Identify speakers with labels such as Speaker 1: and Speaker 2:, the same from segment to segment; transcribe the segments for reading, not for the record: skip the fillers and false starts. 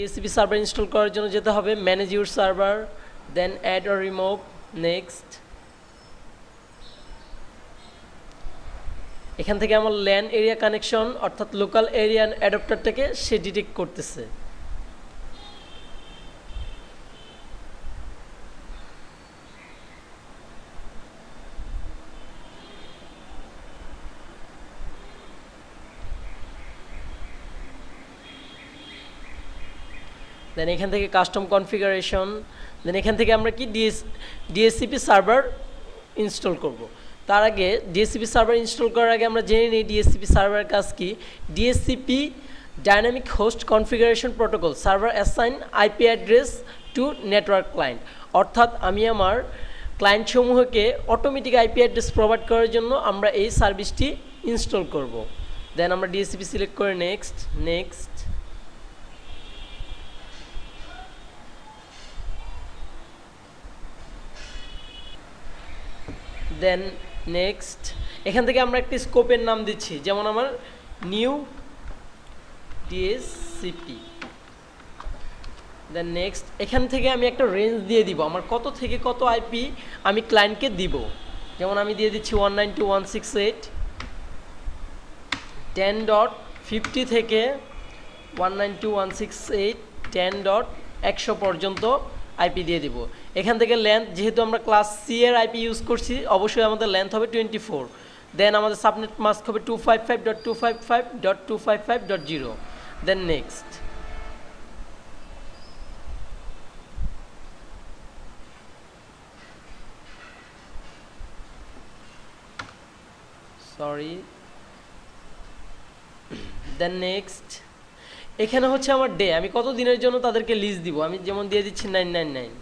Speaker 1: DHCP server install করার জন্য যেতে হবে manage your server, then add or remove, next. এখান থেকে আমার ল্যান এরিয়া কানেকশন অর্থাৎ লোকাল এরিয়া অ্যাডাপ্টারটাকে সে ডিটেক্ট করতেছে। দেন এখান থেকে কাস্টম কনফিগারেশন, দেন এখান থেকে আমরা কি ডিএসসিপি সার্ভার ইনস্টল করব। তার আগে ডিএসসিপি সার্ভার ইনস্টল করার আগে আমরা জেনে নিই ডিএসসিপি সার্ভারের কাজ কি। DSCP dynamic host configuration protocol server assign IP address to network client, অর্থাৎ আমি আমার ক্লায়েন্ট সমূহকে অটোমেটিক আইপি অ্যাড্রেস প্রোভাইড করার জন্য আমরা এই সার্ভিসটি ইনস্টল করব। দেন আমরা ডিএসসিপি সিলেক্ট করে নেক্সট, দেন নেক্সট। এখান থেকে আমরা একটি স্কোপের নাম দিচ্ছি, যেমন আমার নিউ ডিএসসিপি। দেন নেক্সট, এখান থেকে আমি একটা রেঞ্জ দিয়ে দিব আমার কত থেকে কত আইপি আমি ক্লায়েন্টকে দিব। যেমন আমি দিয়ে দিচ্ছি 192.168.10.50 থেকে 192.168.10.100 পর্যন্ত আইপি দিয়ে দিব। এখান থেকে লেন্থ, যেহেতু আমরা ক্লাস সি এর আইপি ইউজ করছি, অবশ্যই আমাদের লেন্থ হবে 24। দেন আমাদের সাবনেট মাস্ক হবে 255.255.255.0। দেন নেক্সট। দেন নেক্সট, এখানে হচ্ছে আমার ডে, আমি কত দিনের জন্য তাদেরকে লিজ দিব, আমি যেমন দিয়ে দিচ্ছি 999।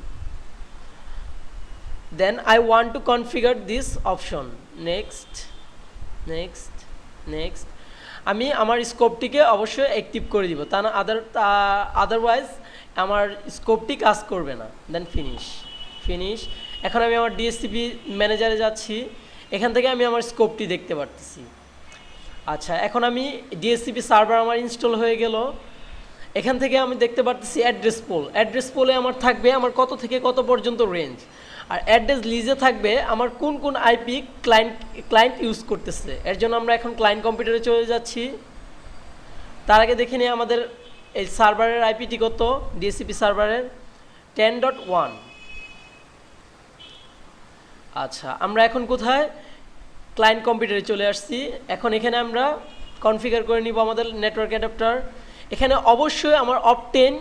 Speaker 1: Then I want to configure this option, next. আমি আমার স্কোপটিকে অবশ্যই অ্যাক্টিভ করে দিব, তা না আদারওয়াইজ আমার স্কোপটি কাজ করবে না। Then finish. এখন আমি আমার ডিএসসিপি ম্যানেজারে যাচ্ছি, এখান থেকে আমি আমার স্কোপটি দেখতে পারতেছি। আচ্ছা, এখন আমি ডিএসসিপি সার্ভার আমার ইনস্টল হয়ে গেল। এখান থেকে আমি দেখতে পারতেছি অ্যাড্রেস পোলে আমার থাকবে আমার কত থেকে কত পর্যন্ত রেঞ্জ, আর অ্যাড্রেস লিজে থাকবে আমার কোন কোন আইপি ক্লায়েন্ট ইউজ করতেছে। এর জন্য আমরা এখন ক্লায়েন্ট কম্পিউটারে চলে যাচ্ছি। তার আগে দেখে নিই আমাদের এই সার্ভারের আইপিটি কত। ডিএসসিপি সার্ভারের 10.1। আচ্ছা, আমরা এখন কোথায়? ক্লায়েন্ট কম্পিউটারে চলে আসছি। এখন এখানে আমরা কনফিগার করে নিব আমাদের নেটওয়ার্ক অ্যাডাপ্টার। এখানে অবশ্যই আমার অপটেন